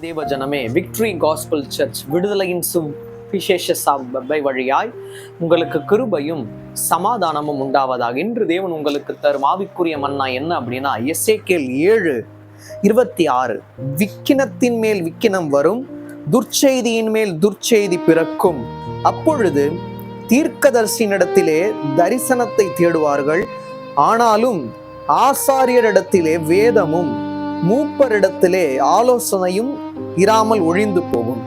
தேவஜனமே, victory gospel search விடுதலையின் சுவிசேஷ சபை வழியாய் உங்களுக்கு கிருபையும் சமாதானமும் உண்டாவதாக. இன்று தேவன் உங்களுக்கு தரும் ஆவிக்குரிய மன்னா என்ன அப்படின்னா, எசேக்கியேல் 7:26, விக்கினத்தின் மேல் விக்கினம் வரும், துர்ச்செய்தியின் மேல் துர்ச்செய்தி பிறக்கும். அப்பொழுது தீர்க்கதரிசியினிடத்திலே தரிசனத்தை தேடுவார்கள், ஆனாலும் ஆசாரியரிடத்திலே வேதமும் மூப்பரிடத்திலே ஆலோசனையும் இராமல் ஒழிந்து போகும்.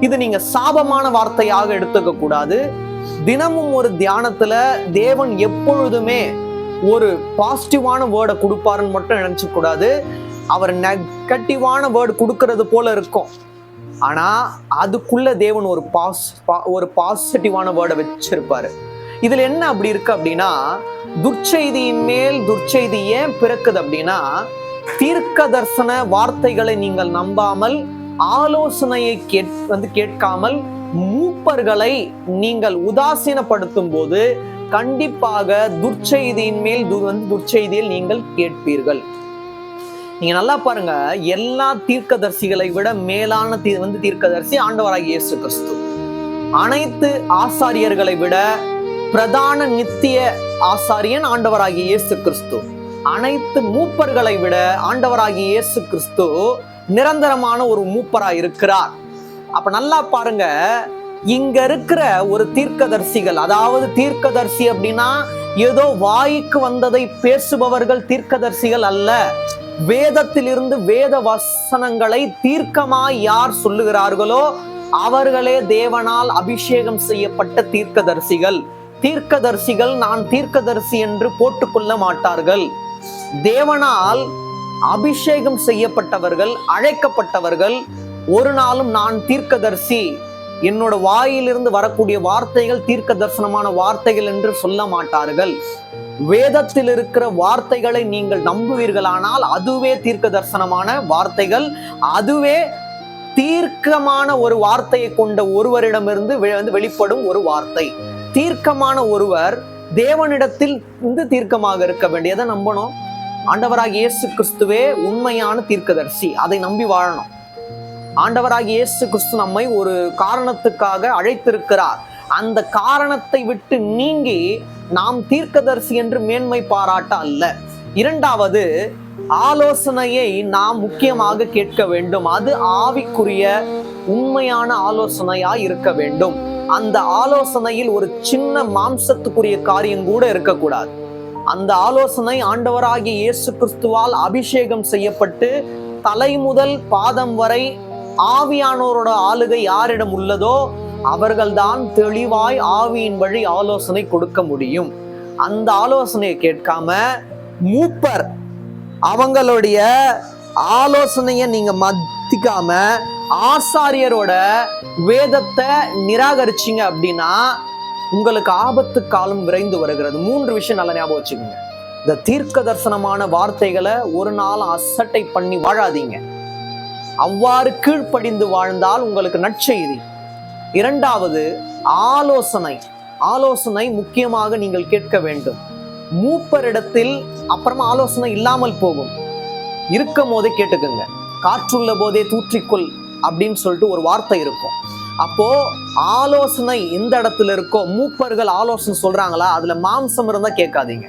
இது நீங்க சாபமான வார்த்தையாக எடுத்துக்க கூடாது. தினமும் ஒரு தியானத்துல தேவன் எப்பொழுதுமே ஒரு பாசிட்டிவான வேர்டை கொடுப்பாருன்னு மட்டும் நினைச்சு கூடாது. அவர் நெகட்டிவான வேர்டு கொடுக்கறது போல இருக்கும், ஆனா அதுக்குள்ள தேவன் ஒரு பாசிட்டிவான வேர்டை வச்சிருப்பாரு. இதுல என்ன அப்படி இருக்கு அப்படின்னா, துர்ச்செய்தியின் மேல் துர்ச்செய்தி ஏன் பிறக்குது அப்படின்னா, தீர்க்க தரிசன வார்த்தைகளை நீங்கள் நம்பாமல், ஆலோசனையை கேட்காமல், மூப்பர்களை நீங்கள் உதாசீனப்படுத்தும் போது கண்டிப்பாக துர்ச்செய்தியின் மேல் துர்ச்செய்தியில் நீங்கள் கேட்பீர்கள். நீங்க நல்லா பாருங்க, எல்லா தீர்க்கதரிசிகளை விட மேலான தீர்க்கதரிசி ஆண்டவராகிய இயேசு கிறிஸ்து. அனைத்து ஆசாரியர்களை விட பிரதான நித்திய ஆசாரியன் ஆண்டவராகிய இயேசு கிறிஸ்து. அனைத்து மூப்பர்களை விட ஆண்டவராகிய இயேசு கிறிஸ்து நிரந்தரமான ஒரு மூப்பரா இருக்கிறார். அப்ப நல்லா பாருங்க, இங்க இருக்கிற ஒரு தீர்க்கதரிசிகள், அதாவது தீர்க்கதரிசி அப்படின்னா ஏதோ வாய்க்கு வந்ததை பேசுபவர்கள் தீர்க்கதரிசிகள் அல்ல. வேதத்திலிருந்து வேத வசனங்களை தீர்க்கமாய் யார் சொல்லுகிறார்களோ அவர்களே தேவனால் அபிஷேகம் செய்யப்பட்ட தீர்க்கதரிசிகள். தீர்க்கதரிசிகள் நான் தீர்க்கதரிசி என்று போட்டுக்கொள்ள மாட்டார்கள். தேவனால் அபிஷேகம் செய்யப்பட்டவர்கள், அழைக்கப்பட்டவர்கள் ஒரு நாளும் நான் தீர்க்கதரிசி, என்னோட வாயிலிருந்து வரக்கூடிய வார்த்தைகள் தீர்க்க தரிசனமான வார்த்தைகள் என்று சொல்ல மாட்டார்கள். வேதத்தில் இருக்கிற வார்த்தைகளை நீங்கள் நம்புவீர்களானால் அதுவே தீர்க்க தரிசனமான வார்த்தைகள், அதுவே தீர்க்கமான ஒரு வார்த்தையை கொண்ட ஒருவரிடமிருந்து வெளிப்படும் ஒரு வார்த்தை. தீர்க்கமான ஒருவர் தேவனிடத்தில் தீர்க்கமாக இருக்க வேண்டியதை நம்பணும். ஆண்டவராகிய இயேசு கிறிஸ்துவே உண்மையான தீர்க்கதரிசி, அதை நம்பி வாழணும். ஆண்டவராகிய இயேசு கிறிஸ்து நம்மை ஒரு காரணத்துக்காக அழைத்திருக்கிறார். அந்த காரணத்தை விட்டு நீங்கி நாம் தீர்க்கதரிசி என்று மேன்மை பாராட்ட அல்ல. இரண்டாவது, ஆலோசனையை நாம் முக்கியமாக கேட்க வேண்டும். அது ஆவிக்குரிய உண்மையான ஆலோசனையாய் இருக்க வேண்டும். அந்த ஆலோசனையில் ஒரு சின்ன மாம்சத்துக்குரிய காரியம் கூட இருக்கக்கூடாது. அந்த ஆலோசனை ஆண்டவராகிய இயேசு கிறிஸ்துவால் அபிஷேகம் செய்யப்பட்டு தலை முதல் பாதம் வரை ஆவியானோரோட ஆளுகை யாரிடம் உள்ளதோ அவர்கள்தான் தெளிவாய் ஆவியின் வழி ஆலோசனை கொடுக்க முடியும். அந்த ஆலோசனையை கேட்காம மூப்பர் அவங்களுடைய ஆலோசனையை நீங்க மதிக்காம ஆசாரியரோட வேதத்தை நிராகரிச்சிங்க அப்படின்னா உங்களுக்கு ஆபத்து காலம் விரைந்து வருகிறது. 3 விஷயம் நல்லா ஞாபகம் வச்சுக்கோங்க. இந்த தீர்க்க தரிசனமான வார்த்தைகளை ஒரு நாள் அசட்டை பண்ணி வாழாதீங்க. அவ்வாறு கீழ்ப்படிந்து வாழ்ந்தால் உங்களுக்கு நற்செய்தி. இரண்டாவது, ஆலோசனை முக்கியமாக நீங்கள் கேட்க வேண்டும். மூப்பரிடத்தில் அப்புறமா ஆலோசனை இல்லாமல் போகும். இருக்கும் போதே கேட்டுக்குங்க. காற்றுள்ள போதே தூற்றிக்கொள் அப்படின்னு சொல்லிட்டு ஒரு வார்த்தை இருக்கும். அப்போ ஆலோசனை எந்த இடத்துல இருக்கோ, மூப்பர்கள் ஆலோசனை சொல்றாங்களா, அதுல மாம்சம் இருந்தா கேட்காதீங்க.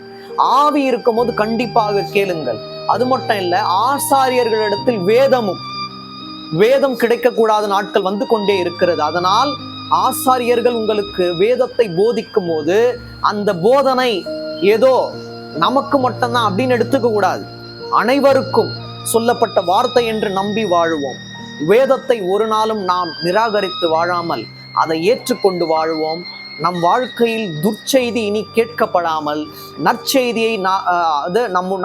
ஆவி இருக்கும் போது கண்டிப்பாக கேளுங்கள். அது மட்டும் இல்ல, ஆசாரியர்களிடத்தில் வேதம் கிடைக்கக்கூடாத நாட்கள் வந்து கொண்டே இருக்கிறது. அதனால் ஆசாரியர்கள் உங்களுக்கு வேதத்தை போதிக்கும் போது அந்த போதனை ஏதோ நமக்கு மட்டும்தான் அப்படின்னு எடுத்துக்க கூடாது. அனைவருக்கும் சொல்லப்பட்ட வார்த்தை என்று நம்பி வாழுவோம். வேதத்தை ஒரு நாளும் நாம் நிராகரித்து வாழாமல் அதை ஏற்றுக்கொண்டு வாழுவோம். நம் வாழ்க்கையில் துர்ச்செய்தி இனி கேட்கப்படாமல் நற்செய்தியை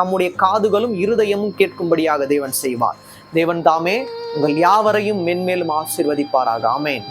நம்முடைய காதுகளும் இருதயமும் கேட்கும்படியாக தேவன் செய்வார். தேவன் தாமே உங்கள் யாவரையும் மென்மேலும் ஆசீர்வதிப்பாராக. ஆமேன்.